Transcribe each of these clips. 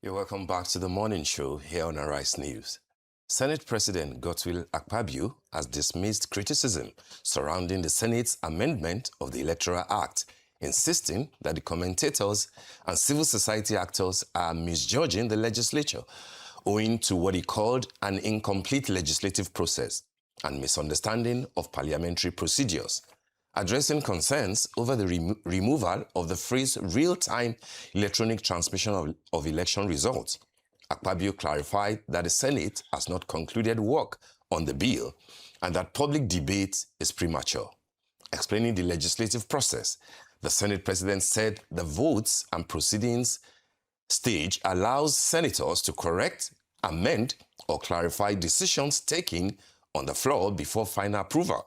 You're welcome back to the morning show here on Arise News. Senate President Godswill Akpabio has dismissed criticism surrounding the Senate's amendment of the Electoral Act, insisting that the commentators and civil society actors are misjudging the legislature, owing to what he called an incomplete legislative process and misunderstanding of parliamentary procedures. Addressing concerns over the removal of the phrase real-time electronic transmission of election results, Akpabio clarified that the Senate has not concluded work on the bill and that public debate is premature. Explaining the legislative process, the Senate President said the votes and proceedings stage allows senators to correct, amend, or clarify decisions taken on the floor before final approval.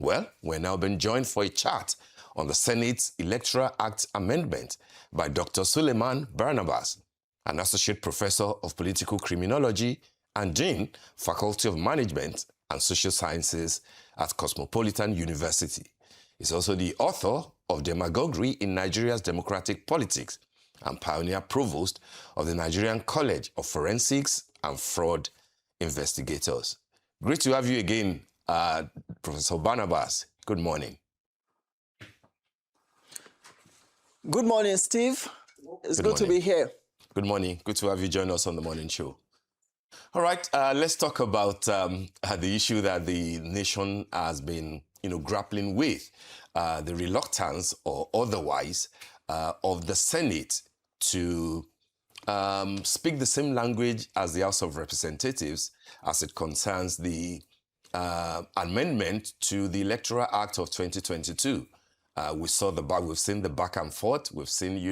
Well, we're now being joined for a chat on the Senate's Electoral Act amendment by Dr. Suleiman Barnabas, an Associate Professor of Political Criminology and Dean, Faculty of Management and Social Sciences at Cosmopolitan University. He's also the author of Demagoguery in Nigeria's Democratic Politics and pioneer provost of the Nigerian College of Forensics and Fraud Investigators. Great to have you again, Professor Barnabas. Good morning. Good morning, Steve. It's good to be here. Good morning. Good to have you join us on the morning show. All right, let's talk about the issue that the nation has been, grappling with, the reluctance or otherwise of the Senate to speak the same language as the House of Representatives as it concerns the amendment to the Electoral Act of 2022. We've seen the back and forth. We've seen,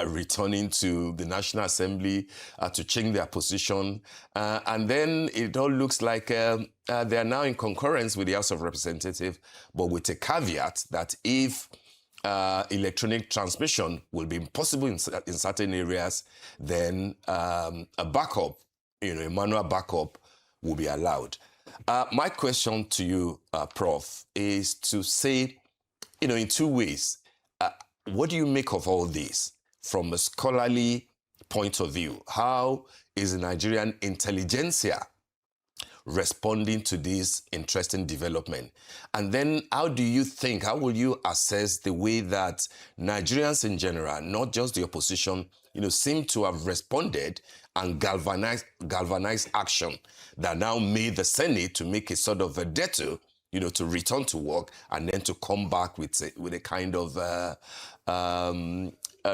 returning to the National Assembly to change their position. And then it all looks like they are now in concurrence with the House of Representatives, but with a caveat that if electronic transmission will be impossible in certain areas, then a backup, a manual backup will be allowed. My question to you, Prof, is to say, in two ways, what do you make of all this from a scholarly point of view? How is the Nigerian intelligentsia responding to this interesting development? And then how will you assess the way that Nigerians in general, not just the opposition, seem to have responded and galvanized action that now made the Senate to make a sort of a detour, to return to work and then to come back with a kind of a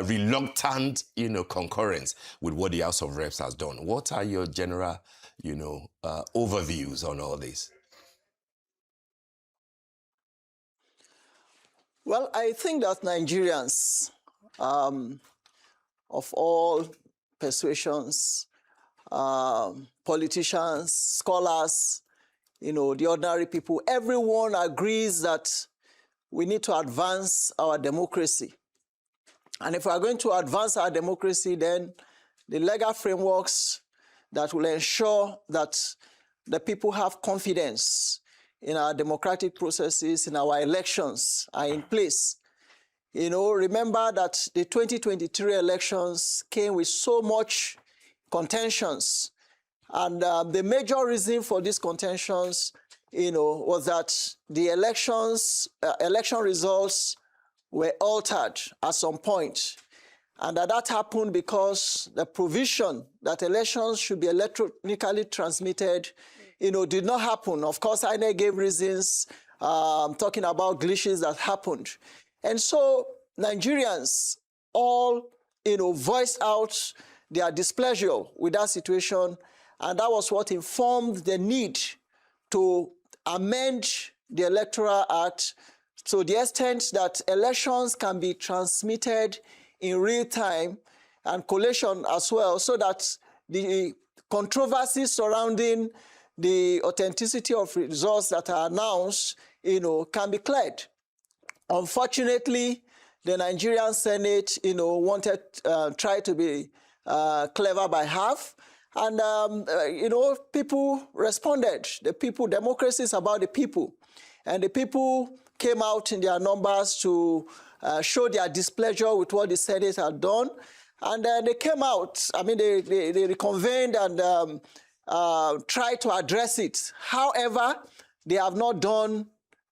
reluctant, concurrence with what the House of Reps has done. What are your general, overviews on all this? Well, I think that Nigerians of all persuasions, politicians, scholars, the ordinary people, everyone agrees that we need to advance our democracy. And if we are going to advance our democracy, then the legal frameworks that will ensure that the people have confidence in our democratic processes, in our elections, are in place. Remember that the 2023 elections came with so much contentions. And the major reason for these contentions, was that the election results were altered at some point. And that happened because the provision that elections should be electronically transmitted, did not happen. Of course, INEC gave reasons, talking about glitches that happened. And so Nigerians all, voiced out their displeasure with that situation. And that was what informed the need to amend the Electoral Act to the extent that elections can be transmitted in real time and collation as well, so that the controversies surrounding the authenticity of results that are announced, can be cleared. Unfortunately, the Nigerian Senate, tried to be clever by half. And, people responded. Democracy is about the people. And the people came out in their numbers to show their displeasure with what the Senate had done. And they came out, I mean, they reconvened and tried to address it. However, they have not done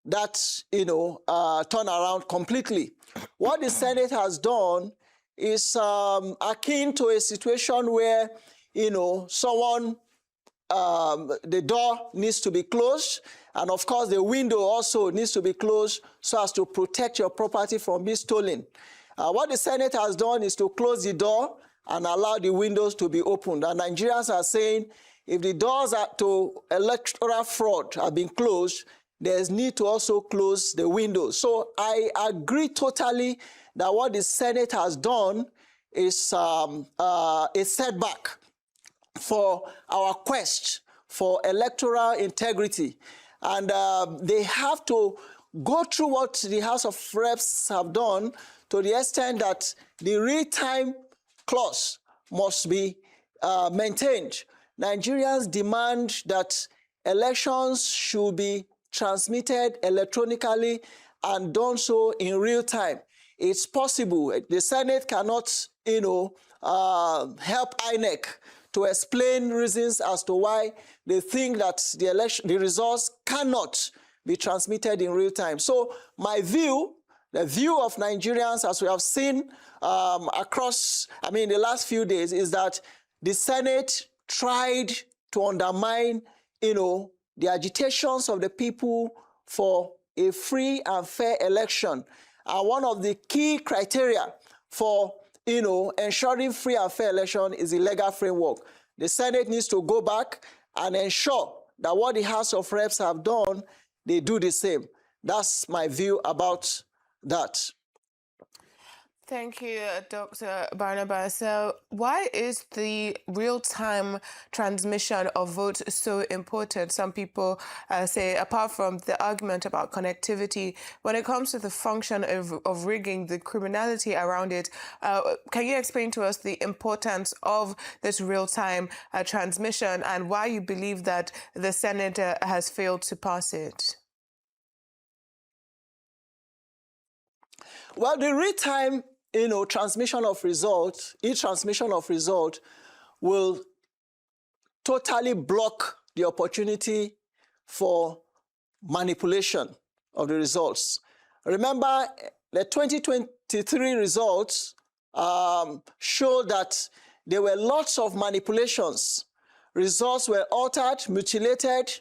that, turn around completely. What the Senate has done is akin to a situation where, someone, the door needs to be closed, and of course the window also needs to be closed so as to protect your property from being stolen. What the Senate has done is to close the door and allow the windows to be opened. And Nigerians are saying if the doors to electoral fraud have been closed, there's need to also close the windows. So I agree totally that what the Senate has done is a setback for our quest for electoral integrity. And they have to go through what the House of Reps have done to the extent that the real-time clause must be maintained. Nigerians demand that elections should be transmitted electronically and done so in real time. It's possible. The Senate cannot, help INEC to explain reasons as to why they think that the results cannot be transmitted in real time. So my view, the view of Nigerians, as we have seen across, the last few days, is that the Senate tried to undermine, the agitations of the people for a free and fair election. And one of the key criteria for, ensuring free and fair election is the legal framework. The Senate needs to go back and ensure that what the House of Reps have done, they do the same. That's my view about that. Thank you, Dr. Barnabas. So why is the real-time transmission of votes so important? Some people say, apart from the argument about connectivity, when it comes to the function of rigging, the criminality around it, can you explain to us the importance of this real-time transmission and why you believe that the Senate has failed to pass it? Well, the real-time transmission of results, e-transmission of result will totally block the opportunity for manipulation of the results. Remember, the 2023 results show that there were lots of manipulations. Results were altered, mutilated,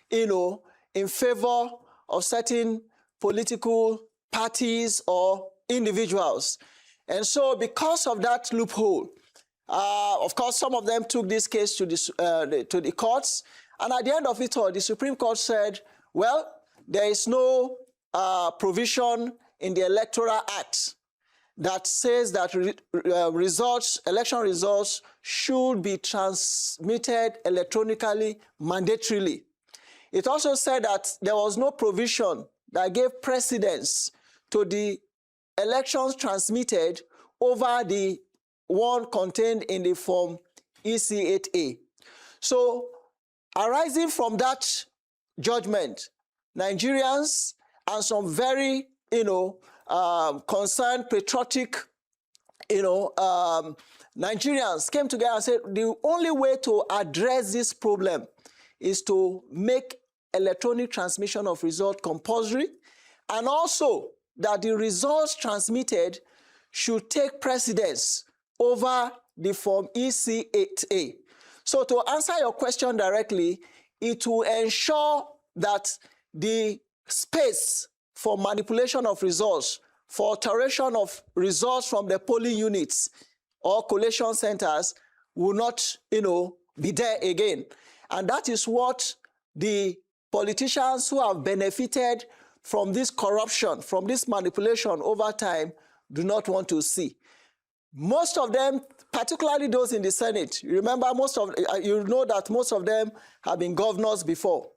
in favor of certain political parties or individuals. And so because of that loophole, of course, some of them took this case to the courts. And at the end of it all, the Supreme Court said, well, there is no provision in the Electoral Act that says that election results should be transmitted electronically mandatorily. It also said that there was no provision that gave precedence to the elections transmitted over the one contained in the form EC8A. So, arising from that judgment, Nigerians and some very, concerned, patriotic, Nigerians came together and said the only way to address this problem is to make electronic transmission of results compulsory, and also that the results transmitted should take precedence over the form EC8A. So to answer your question directly, it will ensure that the space for manipulation of results, for alteration of results from the polling units or collation centers will not, be there again. And that is what the politicians who have benefited from this corruption, from this manipulation over time, do not want to see. Most of them, particularly those in the Senate, you remember you know that most of them have been governors before.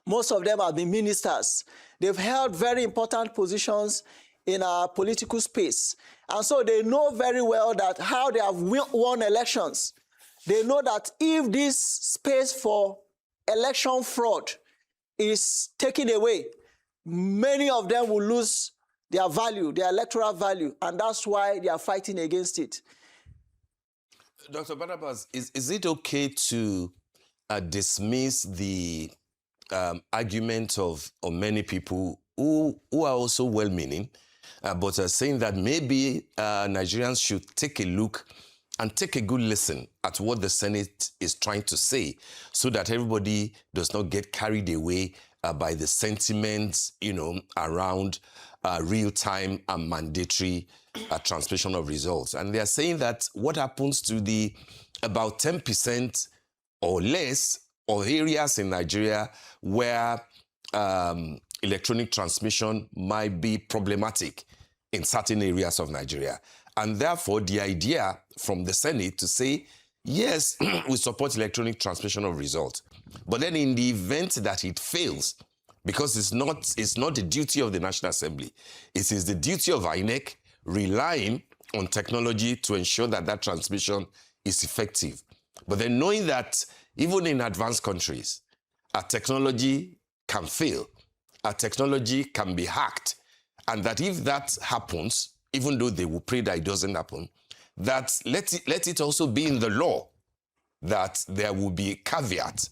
Most of them have been ministers. They've held very important positions in our political space. And so they know very well that how they have won elections. They know that if this space for election fraud is taken away, many of them will lose their value, their electoral value, and that's why they are fighting against it. Dr. Barnabas, is it okay to dismiss the argument of many people who are also well-meaning, but are saying that maybe Nigerians should take a look and take a good listen at what the Senate is trying to say, so that everybody does not get carried away by the sentiments, around real-time and mandatory transmission of results. And they are saying that what happens to the about 10% or less of areas in Nigeria where electronic transmission might be problematic in certain areas of Nigeria. And therefore, the idea from the Senate to say, yes, we support electronic transmission of results, but then in the event that it fails, because it's not the duty of the National Assembly, it is the duty of INEC relying on technology to ensure that that transmission is effective. But then knowing that even in advanced countries, our technology can fail, our technology can be hacked, and that if that happens, even though they will pray that it doesn't happen, that let it also be in the law that there will be a caveat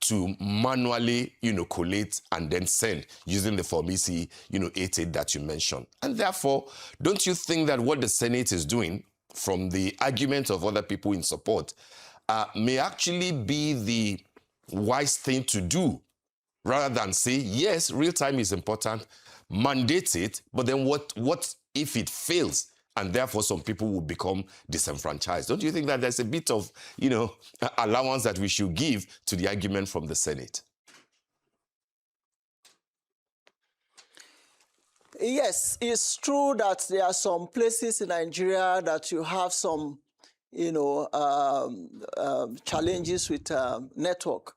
to manually, collate and then send using the Form EC, 88 that you mentioned. And therefore, don't you think that what the Senate is doing, from the argument of other people in support, may actually be the wise thing to do, rather than say, yes, real time is important, mandate it, but then what if it fails? And therefore, some people will become disenfranchised. Don't you think that there's a bit of, allowance that we should give to the argument from the Senate? Yes, it's true that there are some places in Nigeria that you have some, challenges with network.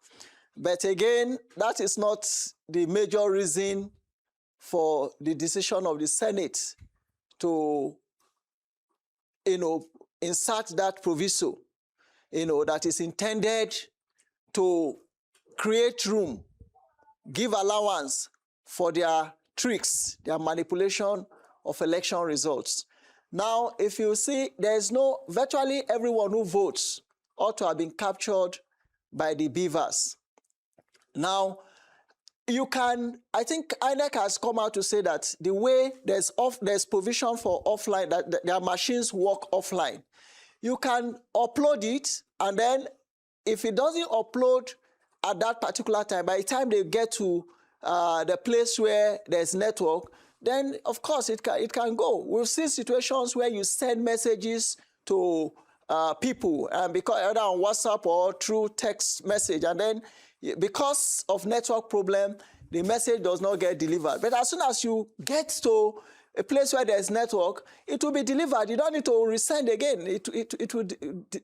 But again, that is not the major reason for the decision of the Senate to, insert that proviso, that is intended to create room, give allowance for their tricks, their manipulation of election results. Now, if you see, virtually everyone who votes ought to have been captured by the beavers. Now, I think INEC has come out to say that the way there's provision for offline, that their machines work offline. You can upload it, and then if it doesn't upload at that particular time, by the time they get to the place where there's network, then of course it can go. We've seen situations where you send messages to people, because either on WhatsApp or through text message, and then because of network problem, the message does not get delivered. But as soon as you get to a place where there's network, it will be delivered. You don't need to resend again. It will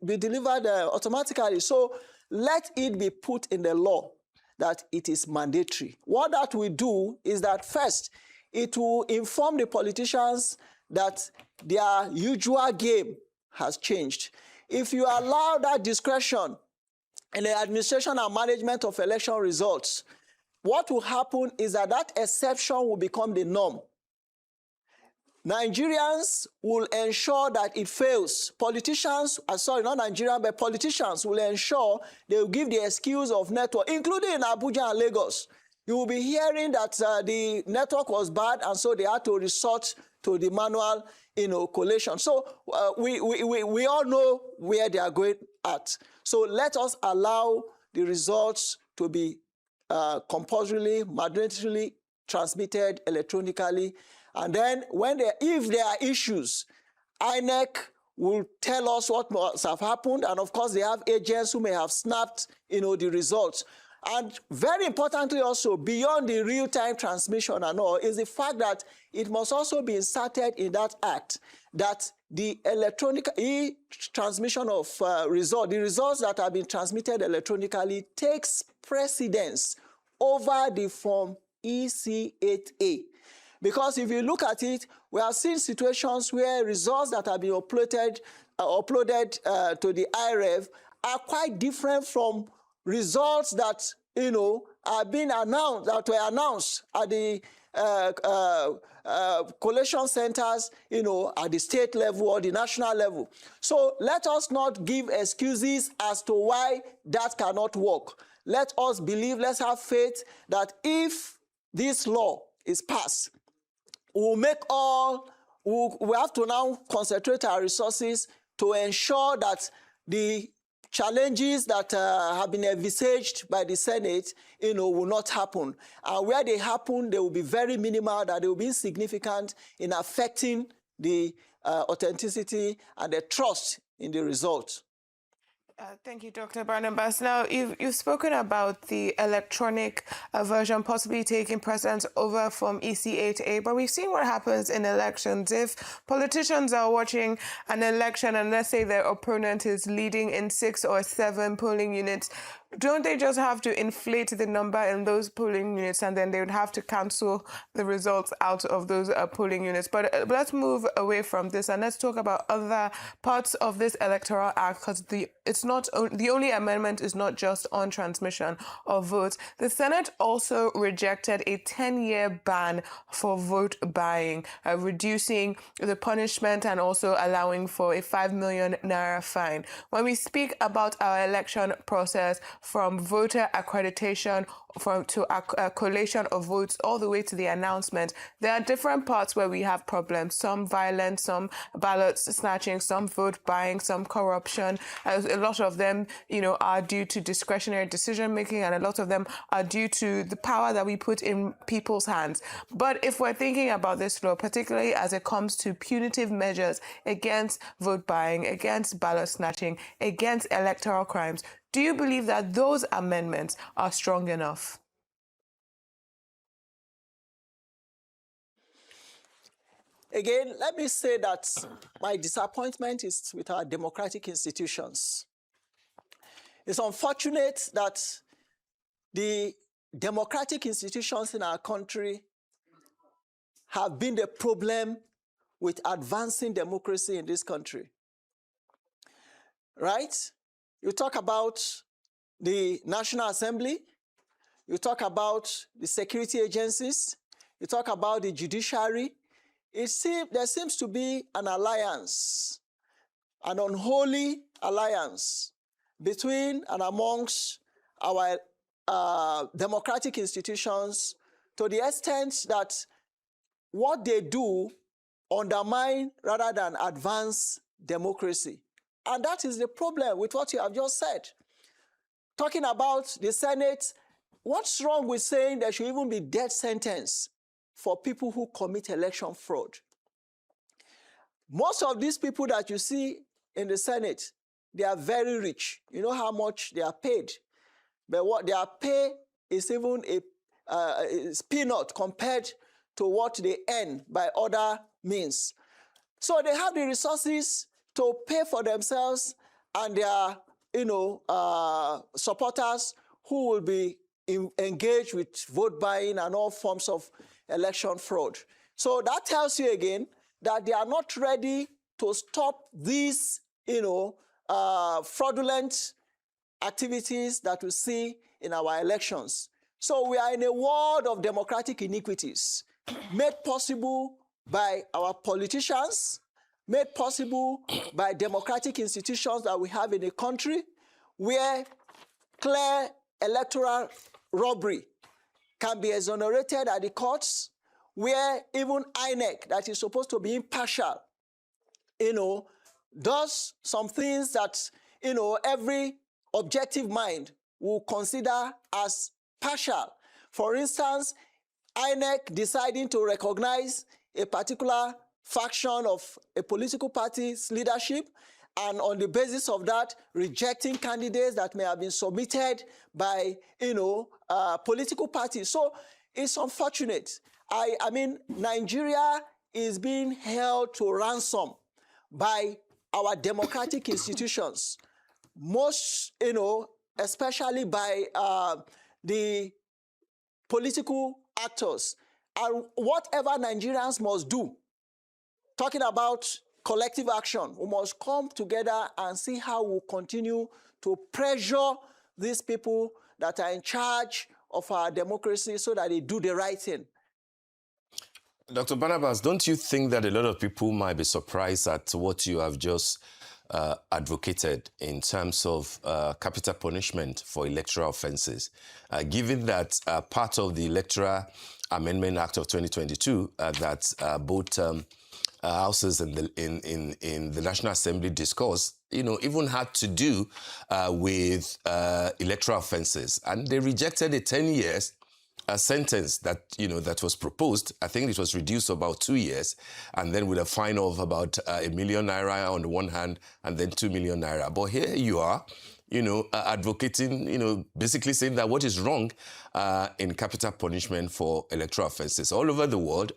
be delivered automatically. So let it be put in the law that it is mandatory. What that will do is that first, it will inform the politicians that their usual game has changed. If you allow that discretion in the administration and management of election results, what will happen is that exception will become the norm. Nigerians will ensure that it fails. Politicians, not Nigerians, but politicians will ensure they will give the excuse of network, including in Abuja and Lagos. You will be hearing that the network was bad, and so they had to resort to the manual, collation. So we all know where they are going at. So let us allow the results to be compulsorily, mandatorily transmitted electronically. And then if there are issues, INEC will tell us what must have happened. And of course, they have agents who may have snapped, the results. And very importantly also, beyond the real-time transmission and all, is the fact that it must also be inserted in that act that the electronic transmission of results, the results that have been transmitted electronically, takes precedence over the Form EC8A. Because if you look at it, we have seen situations where results that have been uploaded to the IREV are quite different from results that are being announced, that were announced at the collation centers, at the state level or the national level. So let us not give excuses as to why that cannot work. Let us believe, let's have faith that if this law is passed, we have to now concentrate our resources to ensure that the challenges that have been envisaged by the Senate, will not happen. And where they happen, they will be very minimal, that they will be insignificant in affecting the authenticity and the trust in the result. Thank you, Dr. Barnabas. Now, you've spoken about the electronic version possibly taking precedence over from EC8A, but we've seen what happens in elections. If politicians are watching an election and let's say their opponent is leading in 6 or 7 polling units, don't they just have to inflate the number in those polling units and then they would have to cancel the results out of those polling units? But let's move away from this and let's talk about other parts of this electoral act, because the only amendment is not just on transmission of votes. The Senate also rejected a 10-year ban for vote buying, reducing the punishment and also allowing for a 5 million naira fine. When we speak about our election process, from voter accreditation to collation of votes all the way to the announcement, there are different parts where we have problems. Some violence, some ballot snatching, some vote buying, some corruption. A lot of them, are due to discretionary decision making, and a lot of them are due to the power that we put in people's hands. But if we're thinking about this law, particularly as it comes to punitive measures against vote buying, against ballot snatching, against electoral crimes, do you believe that those amendments are strong enough? Again, let me say that my disappointment is with our democratic institutions. It's unfortunate that the democratic institutions in our country have been the problem with advancing democracy in this country. Right? You talk about the National Assembly, you talk about the security agencies, you talk about the judiciary. There seems to be an alliance, an unholy alliance between and amongst our democratic institutions, to the extent that what they do undermine rather than advance democracy. And that is the problem with what you have just said. Talking about the Senate, what's wrong with saying there should even be death sentence for people who commit election fraud? Most of these people that you see in the Senate, they are very rich. You know how much they are paid. But what their pay is even is peanut compared to what they earn by other means. So they have the resources to pay for themselves and their supporters who will be engaged with vote buying and all forms of election fraud. So that tells you again that they are not ready to stop these fraudulent activities that we see in our elections. So we are in a world of democratic iniquities made possible by our politicians, made possible by democratic institutions that we have in a country, where clear electoral robbery can be exonerated at the courts, where even INEC, that is supposed to be impartial, does some things that, every objective mind will consider as partial. For instance, INEC deciding to recognize a particular faction of a political party's leadership, and on the basis of that, rejecting candidates that may have been submitted by, political parties. So it's unfortunate. I mean, Nigeria is being held to ransom by our democratic institutions, most, especially by the political actors. And whatever Nigerians must do, talking about collective action, we must come together and see how we continue to pressure these people that are in charge of our democracy so that they do the right thing. Dr. Barnabas, don't you think that a lot of people might be surprised at what you have just advocated in terms of capital punishment for electoral offences, given that part of the Electoral Amendment Act of 2022 that both houses in the National Assembly discussed, even had to do with electoral offences, and they rejected a 10 years sentence that that was proposed. I think it was reduced to about 2 years, and then with a fine of about ₦1 million on the one hand, and then ₦2 million. But here you are, advocating, basically saying that what is wrong in capital punishment for electoral offences. All over the world,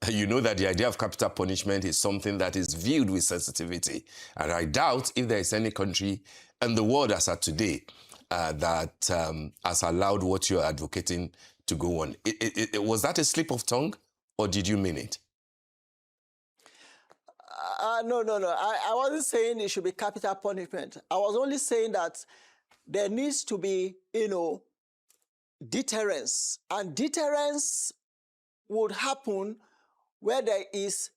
you know that the idea of capital punishment is something that is viewed with sensitivity. And I doubt if there is any country in the world as of today that has allowed what you're advocating to go on. Was that a slip of tongue, or did you mean it? No. I wasn't saying it should be capital punishment. I was only saying that there needs to be, deterrence. And deterrence would happen where there is,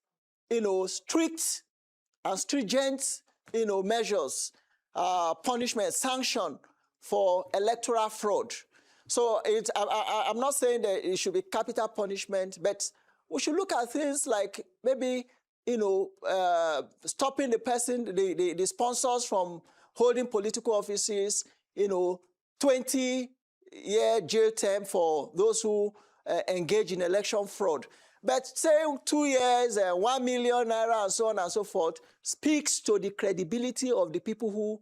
strict and stringent, measures, punishment, sanction for electoral fraud. So I'm not saying that it should be capital punishment, but we should look at things like maybe, stopping the person, the sponsors from holding political offices, 20-year jail term for those who engage in election fraud. But saying 2 years, ₦1 million, and so on and so forth, speaks to the credibility of the people who,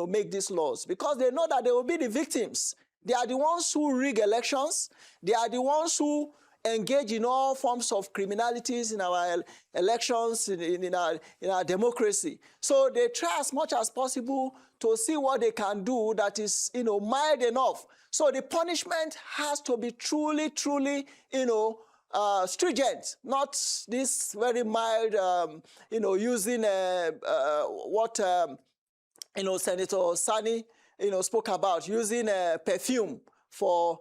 make these laws, because they know that they will be the victims. They are the ones who rig elections. They are the ones who engage in all forms of criminalities in our elections, in our democracy. So they try as much as possible to see what they can do that is, mild enough. So the punishment has to be truly, stringent, not this very mild, using what, Senator Sani, spoke about, using perfume for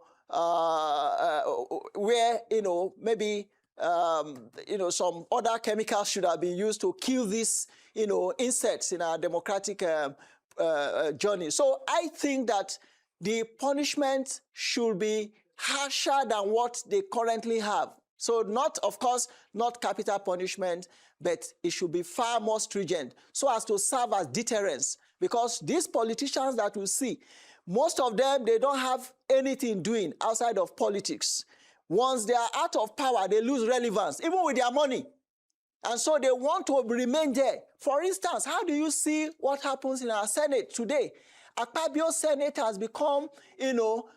where, maybe, some other chemicals should have been used to kill these, insects in our democratic journey. So I think that the punishment should be harsher than what they currently have. So of course, not capital punishment, but it should be far more stringent so as to serve as deterrence. Because these politicians that we see, most of them, they don't have anything doing outside of politics. Once they are out of power, they lose relevance, even with their money. And so they want to remain there. For instance, how do you see what happens in our Senate today? Akpabio's Senate has become,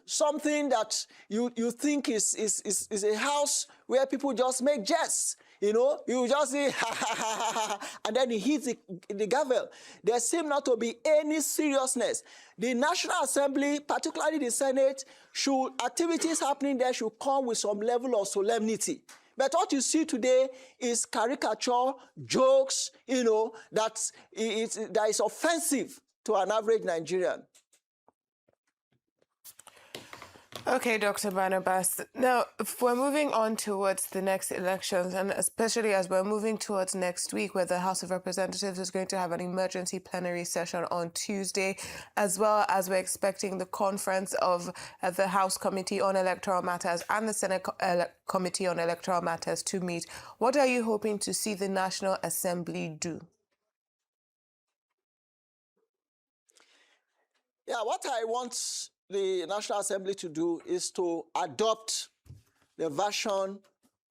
something that you think is a house where people just make jests. You just say, ha, ha, ha, ha, ha, and then he hits the gavel. There seems not to be any seriousness. The National Assembly, particularly the Senate, activities happening there should come with some level of solemnity. But what you see today is caricature, jokes, that is offensive to an average Nigerian. Okay, Dr. Barnabas. Now, if we're moving on towards the next elections, and especially as we're moving towards next week, where the House of Representatives is going to have an emergency plenary session on Tuesday, as well as we're expecting the conference of the House Committee on Electoral Matters and the Senate Committee on Electoral Matters to meet, what are you hoping to see the National Assembly do? Yeah, what I want the National Assembly to do is to adopt the version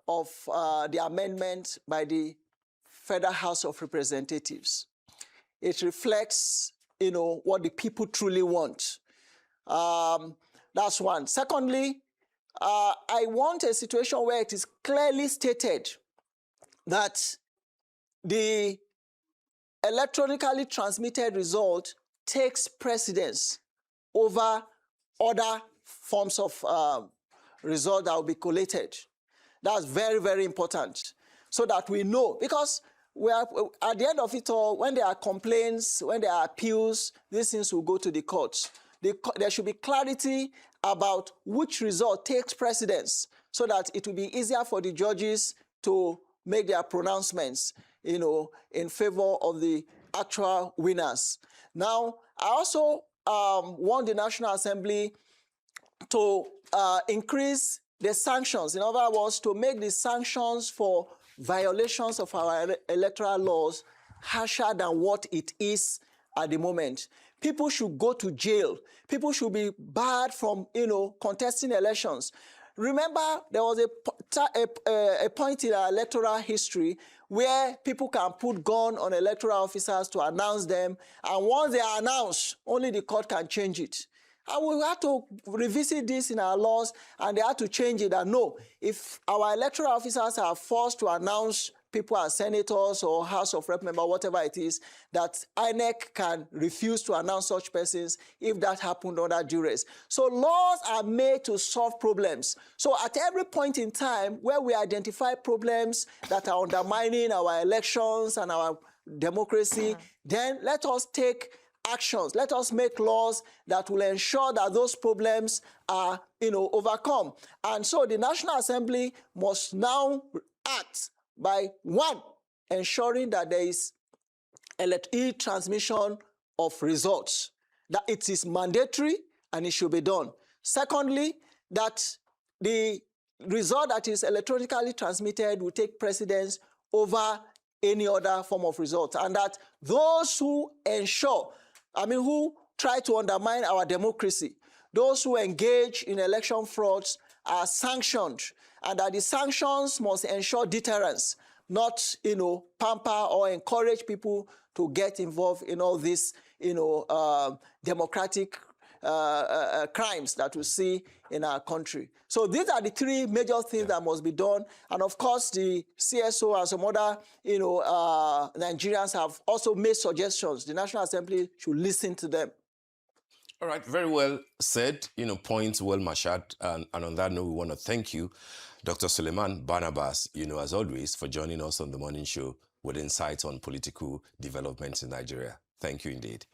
of the amendment by the Federal House of Representatives. It reflects, what the people truly want. That's one. Secondly, I want a situation where it is clearly stated that the electronically transmitted result takes precedence over other forms of result that will be collated. That's very, very important, so that we know. Because we are, at the end of it all, when there are complaints, when there are appeals, these things will go to the courts. There should be clarity about which result takes precedence, so that it will be easier for the judges to make their pronouncements, in favor of the actual winners. Now, I also want the National Assembly to increase the sanctions. In other words, to make the sanctions for violations of our electoral laws harsher than what it is at the moment. People should go to jail. People should be barred from, contesting elections. Remember, there was a point in our electoral history where people can put gun on electoral officers to announce them, and once they are announced, only the court can change it. And we had to revisit this in our laws, and they had to change it. And no, if our electoral officers are forced to announce people as senators or House of Rep member, whatever it is, that INEC can refuse to announce such persons if that happened under duress. So laws are made to solve problems. So at every point in time where we identify problems that are undermining our elections and our democracy, then let us take actions. Let us make laws that will ensure that those problems are, overcome. And so the National Assembly must now act by, one, ensuring that there is e-transmission of results, that it is mandatory and it should be done. Secondly, that the result that is electronically transmitted will take precedence over any other form of result, and that those who who try to undermine our democracy, those who engage in election frauds are sanctioned, and that the sanctions must ensure deterrence, not, pamper or encourage people to get involved in all these, democratic crimes that we see in our country. So these are the three major things that must be done. And of course, the CSO and some other, Nigerians have also made suggestions. The National Assembly should listen to them. All right, very well said, points well marshaled. And on that note, we want to thank you, Dr. Suleiman Barnabas, as always, for joining us on the morning show with insights on political developments in Nigeria. Thank you indeed.